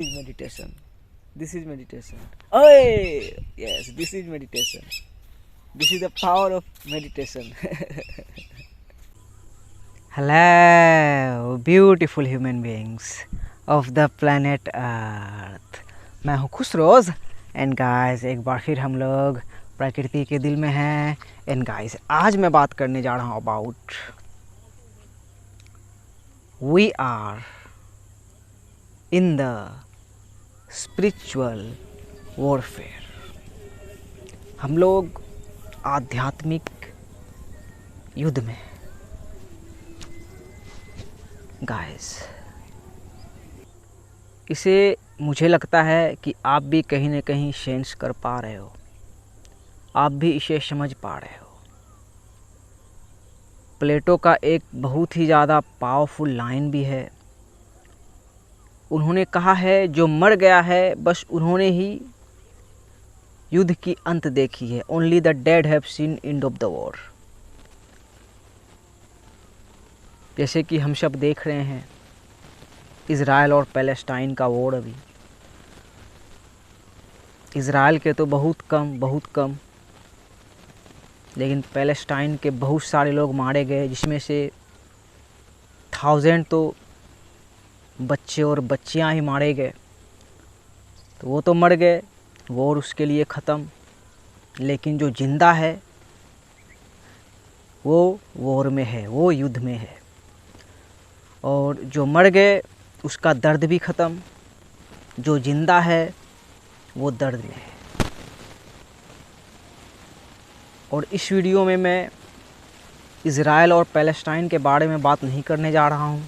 is meditation. This is meditation. Oh, yes, this is meditation. This is the power of meditation. Hello, beautiful human beings of the planet Earth. मैं हूँ खुशरोज and guys एक बार फिर हम लोग प्रकृति के दिल में हैं एंड गाइस आज मैं बात करने जा रहा हूँ about we are in the spiritual warfare. हम लोग आध्यात्मिक युद्ध में गाइस। इसे मुझे लगता है कि आप भी कहीं न कहीं सेंस कर पा रहे हो, आप भी इसे समझ पा रहे हो। प्लेटो का एक बहुत ही ज़्यादा पावरफुल लाइन भी है। उन्होंने कहा है जो मर गया है बस उन्होंने ही युद्ध की अंत देखी है। Only the dead have seen end of the war. जैसे कि हम सब देख रहे हैं इज़राइल और पैलेस्टाइन का वॉर। अभी इज़राइल के तो बहुत कम, लेकिन पैलेस्टाइन के बहुत सारे लोग मारे गए, जिसमें से 1000 तो बच्चे और बच्चियां ही मारे गए। तो वो तो मर गए, वॉर उसके लिए ख़त्म। लेकिन जो जिंदा है वो वॉर में है, वो युद्ध में है। और जो मर गए उसका दर्द भी ख़त्म, जो जिंदा है वो दर्द में है। और इस वीडियो में मैं इज़राइल और पैलेस्टाइन के बारे में बात नहीं करने जा रहा हूँ।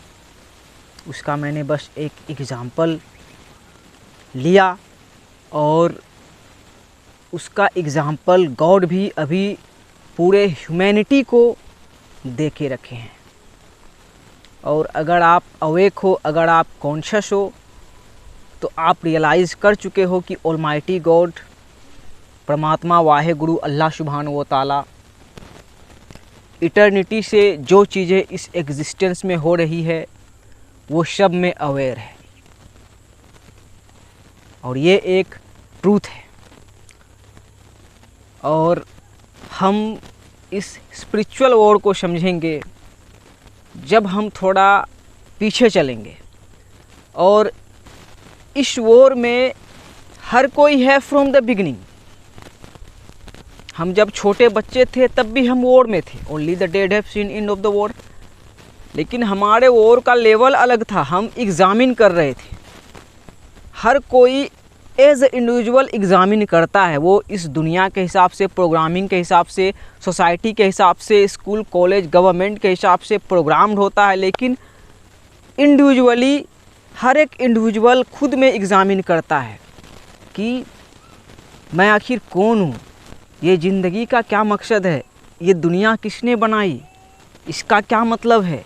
उसका मैंने बस एक एग्ज़ाम्पल लिया और उसका एग्ज़ाम्पल गॉड भी अभी पूरे ह्यूमैनिटी को दे के रखे हैं। और अगर आप अवेक हो, अगर आप कॉन्शियस हो, तो आप रियलाइज़ कर चुके हो कि ऑलमाइटी गॉड, परमात्मा वाहे गुरु अल्लाह सुब्हानहू व तआला इटर्निटी से जो चीज़ें इस एग्जिस्टेंस में हो रही है वो सब में अवेयर है। और ये एक ट्रूथ है। और हम इस स्पिरिचुअल वॉर को समझेंगे जब हम थोड़ा पीछे चलेंगे। और इस वॉर में हर कोई है फ्रॉम द बिगिनिंग। हम जब छोटे बच्चे थे तब भी हम वॉर में थे। Only the dead have seen end of the war. लेकिन हमारे वॉर का लेवल अलग था, हम एग्ज़ामिन कर रहे थे। हर कोई एज इंडिविजुअल एग्ज़ामिन करता है। वो इस दुनिया के हिसाब से, प्रोग्रामिंग के हिसाब से, सोसाइटी के हिसाब से, स्कूल कॉलेज गवर्नमेंट के हिसाब से प्रोग्राम्ड होता है। लेकिन इंडिविजुअली हर एक इंडिविजुअल खुद में एग्ज़ामिन करता है कि मैं आखिर कौन हूँ, ये ज़िंदगी का क्या मकसद है, ये दुनिया किसने बनाई, इसका क्या मतलब है।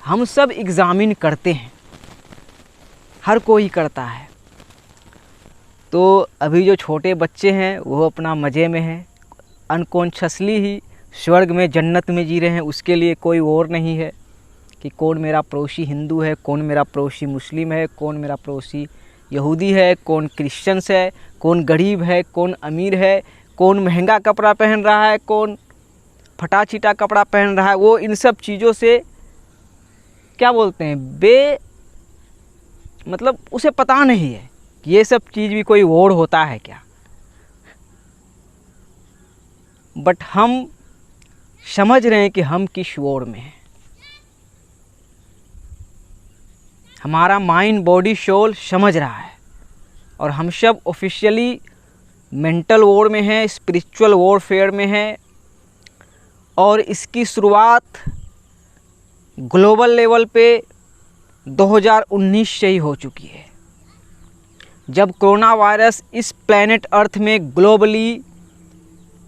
हम सब एग्ज़ामिन करते हैं, हर कोई करता है। तो अभी जो छोटे बच्चे हैं वो अपना मज़े में हैं, अनकॉन्शियसली ही स्वर्ग में, जन्नत में जी रहे हैं। उसके लिए कोई और नहीं है कि कौन मेरा पड़ोसी हिंदू है, कौन मेरा पड़ोसी मुस्लिम है, कौन मेरा पड़ोसी यहूदी है, कौन क्रिश्चियंस है, कौन गरीब है, कौन अमीर है, कौन महंगा कपड़ा पहन रहा है, कौन फटा चिटा कपड़ा पहन रहा है। वो इन सब चीज़ों से क्या बोलते हैं, मतलब उसे पता नहीं है कि ये सब चीज़ भी कोई वॉर होता है क्या। बट हम समझ रहे हैं कि हम किस वॉर में हैं। हमारा माइंड, बॉडी, सोल समझ रहा है। और हम सब ऑफिशियली मेंटल वॉर में हैं, स्पिरिचुअल वॉरफेयर में हैं। और इसकी शुरुआत ग्लोबल लेवल पे 2019 से ही हो चुकी है। जब कोरोना वायरस इस प्लैनेट अर्थ में ग्लोबली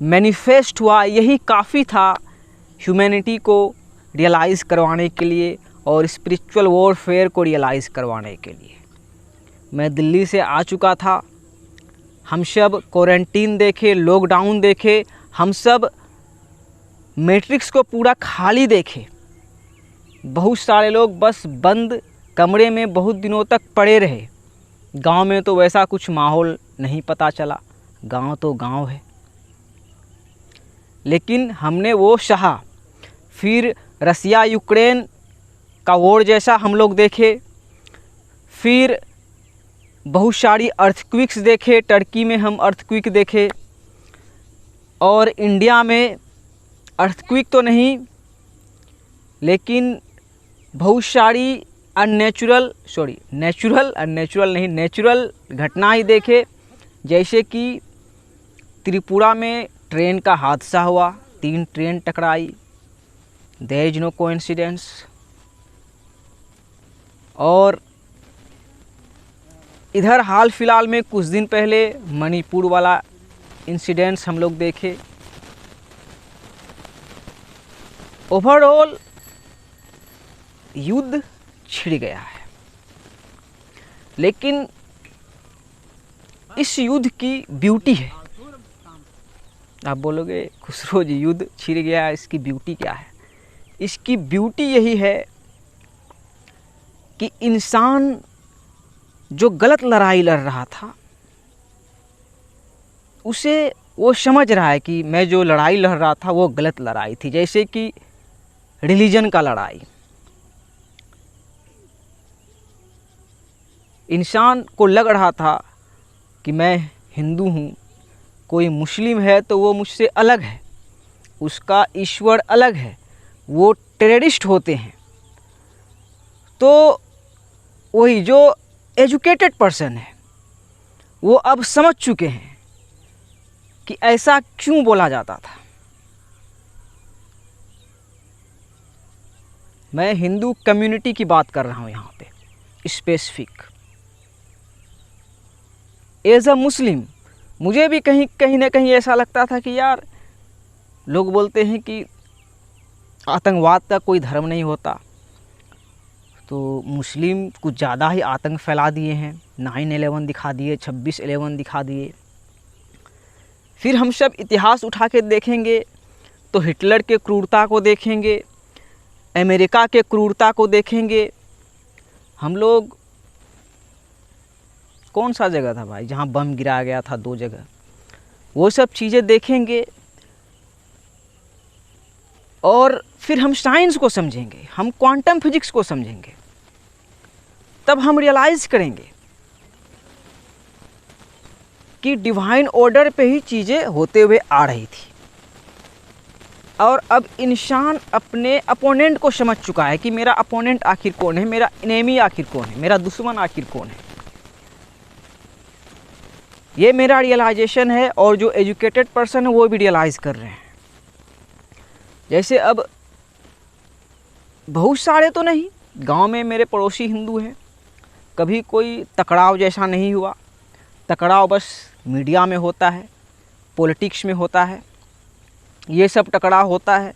मैनिफेस्ट हुआ, यही काफ़ी था ह्यूमैनिटी को रियलाइज़ करवाने के लिए और स्पिरिचुअल वॉरफेयर को रियलाइज़ करवाने के लिए। मैं दिल्ली से आ चुका था। हम सब क्वारंटीन देखे, लॉकडाउन देखे, हम सब मैट्रिक्स को पूरा खाली देखे। बहुत सारे लोग बस बंद कमरे में बहुत दिनों तक पड़े रहे। गांव में तो वैसा कुछ माहौल नहीं पता चला, गांव तो गांव है। लेकिन हमने वो सहा। फिर रसिया यूक्रेन का वॉर जैसा हम लोग देखे, फिर बहुत सारी अर्थक्वेक्स देखे, टर्की में हम अर्थक्वेक देखे, और इंडिया में अर्थक्वेक तो नहीं लेकिन बहुत सारी नेचुरल घटनाएं देखे। जैसे कि त्रिपुरा में ट्रेन का हादसा हुआ, 3 ट्रेन टकराई, देयर इज नो कोइंसिडेंस। और इधर हाल फिलहाल में कुछ दिन पहले मणिपुर वाला इंसिडेंट्स हम लोग देखे। ओवरऑल युद्ध छिड़ गया है, लेकिन इस युद्ध की ब्यूटी है। आप बोलोगे खुसरो जी युद्ध छिड़ गया, इसकी ब्यूटी क्या है? इसकी ब्यूटी यही है कि इंसान जो गलत लड़ाई लड़ रहा था उसे वो समझ रहा है कि मैं जो लड़ाई लड़ रहा था वो गलत लड़ाई थी। जैसे कि रिलीजन का लड़ाई, इंसान को लग रहा था कि मैं हिंदू हूँ, कोई मुस्लिम है तो वो मुझसे अलग है, उसका ईश्वर अलग है, वो टेररिस्ट होते हैं। तो वही जो एजुकेटेड पर्सन है वो अब समझ चुके हैं कि ऐसा क्यों बोला जाता था। मैं हिंदू कम्युनिटी की बात कर रहा हूँ यहाँ पे स्पेसिफिक। एज अ मुस्लिम मुझे भी कहीं ना कहीं ऐसा लगता था कि यार लोग बोलते हैं कि आतंकवाद का कोई धर्म नहीं होता, तो मुस्लिम कुछ ज़्यादा ही आतंक फैला दिए हैं, 9/11 दिखा दिए, 26/11 दिखा दिए। फिर हम सब इतिहास उठा के देखेंगे तो हिटलर के क्रूरता को देखेंगे, अमेरिका के क्रूरता को देखेंगे। हम लोग कौन सा जगह था भाई जहाँ बम गिराया गया था, 2 जगह, वो सब चीज़ें देखेंगे। और फिर हम साइंस को समझेंगे, हम क्वांटम फिजिक्स को समझेंगे, तब हम रियलाइज़ करेंगे कि डिवाइन ऑर्डर पे ही चीज़ें होते हुए आ रही थी। और अब इंसान अपने अपोनेंट को समझ चुका है कि मेरा अपोनेंट आखिर कौन है, मेरा एनिमी आखिर कौन है, मेरा दुश्मन आखिर कौन है। ये मेरा रियलाइजेशन है, और जो एजुकेटेड पर्सन है वो भी रियलाइज़ कर रहे हैं। जैसे अब बहुत सारे तो नहीं, गांव में मेरे पड़ोसी हिंदू हैं, कभी कोई टकराव जैसा नहीं हुआ। टकराव बस मीडिया में होता है, पॉलिटिक्स में होता है, ये सब टकराव होता है,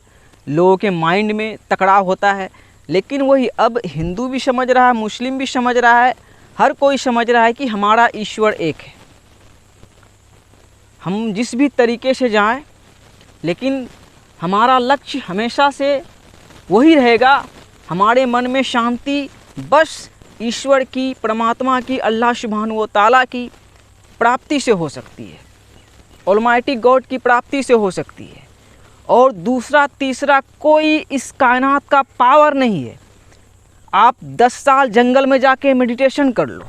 लोगों के माइंड में टकराव होता है। लेकिन वही अब हिंदू भी समझ रहा है, मुस्लिम भी समझ रहा है, हर कोई समझ रहा है कि हमारा ईश्वर एक है। हम जिस भी तरीके से जाएं, लेकिन हमारा लक्ष्य हमेशा से वही रहेगा, हमारे मन में शांति बस ईश्वर की, परमात्मा की, अल्लाह सुब्हानहू व तआला की प्राप्ति से हो सकती है, ऑलमाइटी गॉड की प्राप्ति से हो सकती है। और दूसरा तीसरा कोई इस कायनात का पावर नहीं है। आप 10 साल जंगल में जाके मेडिटेशन कर लो,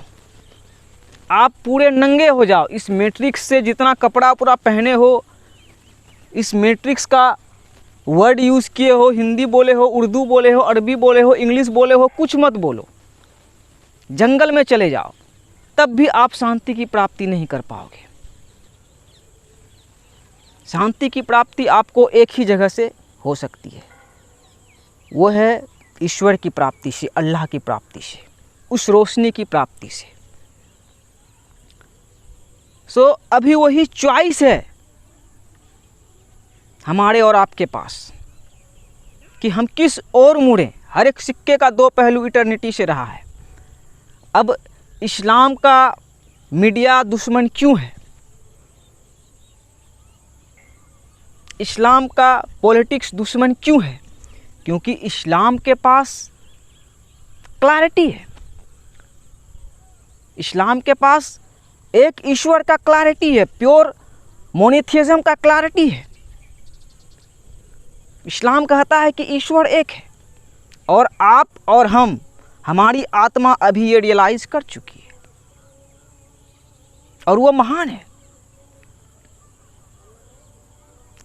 आप पूरे नंगे हो जाओ, इस मैट्रिक्स से जितना कपड़ा पूरा पहने हो, इस मैट्रिक्स का वर्ड यूज़ किए हो, हिंदी बोले हो, उर्दू बोले हो, अरबी बोले हो, इंग्लिश बोले हो, कुछ मत बोलो, जंगल में चले जाओ, तब भी आप शांति की प्राप्ति नहीं कर पाओगे। शांति की प्राप्ति आपको एक ही जगह से हो सकती है, वो है ईश्वर की प्राप्ति से, अल्लाह की प्राप्ति से, उस रोशनी की प्राप्ति से। सो अभी वही चॉइस है हमारे और आपके पास कि हम किस ओर मुड़ें। हर एक सिक्के का 2 पहलू इटर्निटी से रहा है। अब इस्लाम का मीडिया दुश्मन क्यों है, इस्लाम का पॉलिटिक्स दुश्मन क्यों है? क्योंकि इस्लाम के पास क्लैरिटी है, इस्लाम के पास एक ईश्वर का क्लैरिटी है, प्योर मोनोथिज्म का क्लैरिटी है। इस्लाम कहता है कि ईश्वर एक है, और आप और हम, हमारी आत्मा अभी ये रियलाइज कर चुकी है, और वो महान है।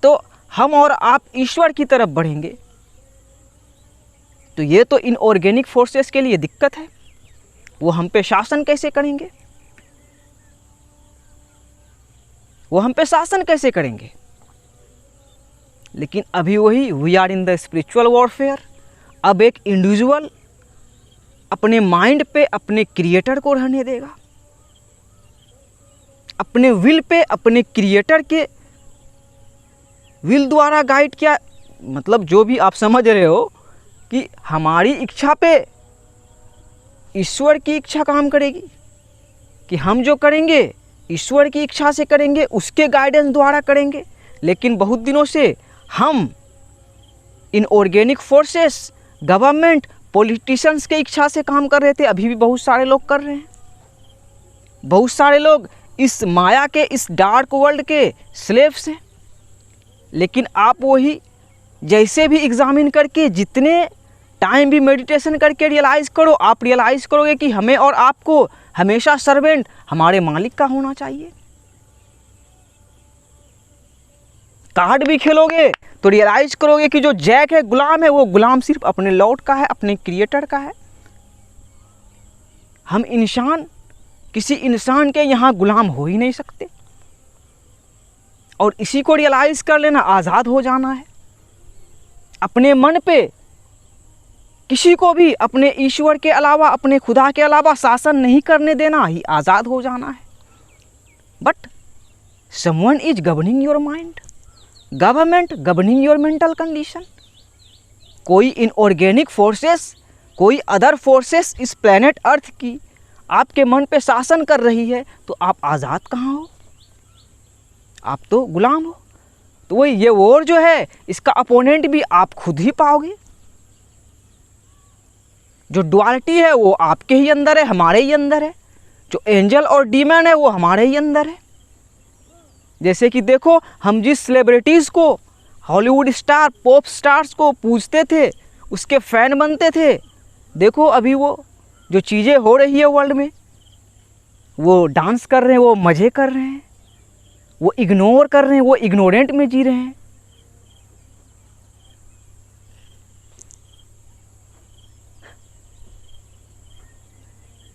तो हम और आप ईश्वर की तरफ बढ़ेंगे, तो ये तो इनऑर्गेनिक फोर्सेस के लिए दिक्कत है। वो हम पे शासन कैसे करेंगे? वो हम पे शासन कैसे करेंगे? लेकिन अभी वही we are in the spiritual warfare. अब एक इंडिविजुअल अपने माइंड पे अपने क्रिएटर को रहने देगा, अपने विल पे अपने क्रिएटर के विल द्वारा गाइड किया, मतलब जो भी आप समझ रहे हो कि हमारी इच्छा पे ईश्वर की इच्छा काम करेगी, कि हम जो करेंगे ईश्वर की इच्छा से करेंगे, उसके गाइडेंस द्वारा करेंगे। लेकिन बहुत दिनों से हम इनऑर्गेनिक फोर्सेस, गवर्नमेंट, पॉलिटिशियंस के इच्छा से काम कर रहे थे, अभी भी बहुत सारे लोग कर रहे हैं। बहुत सारे लोग इस माया के, इस डार्क वर्ल्ड के स्लेव्स हैं। लेकिन आप वही जैसे भी एग्जामिन करके, जितने टाइम भी मेडिटेशन करके रियलाइज़ करो, आप रियलाइज़ करोगे कि हमें और आपको हमेशा सर्वेंट हमारे मालिक का होना चाहिए। कार्ड भी खेलोगे तो रियलाइज़ करोगे कि जो जैक है, गुलाम है, वो गुलाम सिर्फ अपने लॉर्ड का है, अपने क्रिएटर का है। हम इंसान किसी इंसान के यहाँ गुलाम हो ही नहीं सकते। और इसी को रियलाइज़ कर लेना, आज़ाद हो जाना है। अपने मन पे किसी को भी अपने ईश्वर के अलावा, अपने खुदा के अलावा शासन नहीं करने देना ही आज़ाद हो जाना है। But someone is governing your mind, government governing your mental condition. कोई इनऑर्गेनिक फोर्सेस, कोई अदर फोर्सेस इस प्लेनेट अर्थ की आपके मन पे शासन कर रही है, तो आप आज़ाद कहाँ हो? आप तो गुलाम हो। तो वही ये वॉर जो है, इसका अपोनेंट भी आप खुद ही पाओगे। जो डुअलिटी है वो आपके ही अंदर है, हमारे ही अंदर है। जो एंजल और डीमन है वो हमारे ही अंदर है। जैसे कि देखो, हम जिस सेलिब्रिटीज़ को, हॉलीवुड स्टार, पॉप स्टार्स को पूजते थे, उसके फ़ैन बनते थे, देखो अभी वो जो चीज़ें हो रही है वर्ल्ड में, वो डांस कर रहे हैं, वो मज़े कर रहे हैं, वो इग्नोर कर रहे हैं, वो इग्नोरेंट में जी रहे हैं।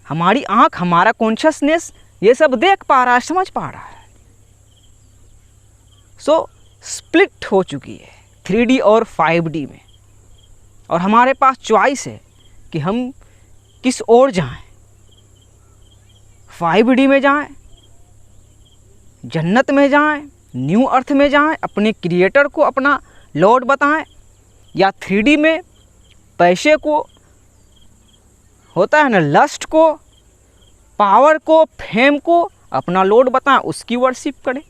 हमारी आँख, हमारा कॉन्शियसनेस ये सब देख पा रहा है, समझ पा रहा है। सो स्प्लिट हो चुकी है 3D और 5D में, और हमारे पास चॉइस है कि हम किस ओर जाएं। 5D में जाएं, जन्नत में जाएं, न्यू अर्थ में जाएं, अपने क्रिएटर को अपना लॉर्ड बताएं, या 3D में पैसे को, होता है ना, लस्ट को, पावर को, फेम को अपना लॉर्ड बताएं, उसकी वर्शिप करें।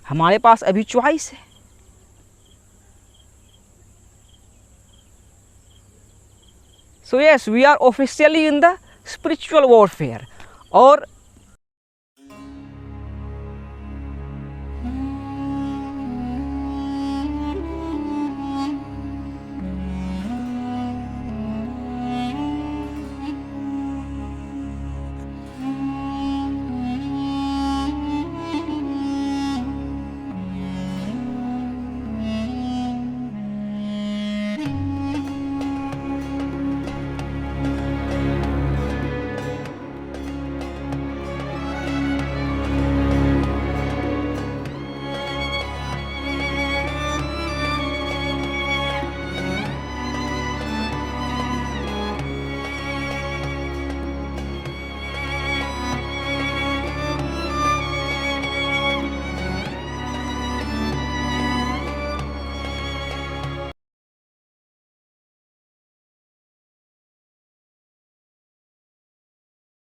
हमारे पास अभी चॉइस है। So yes, we are officially in the spiritual warfare. और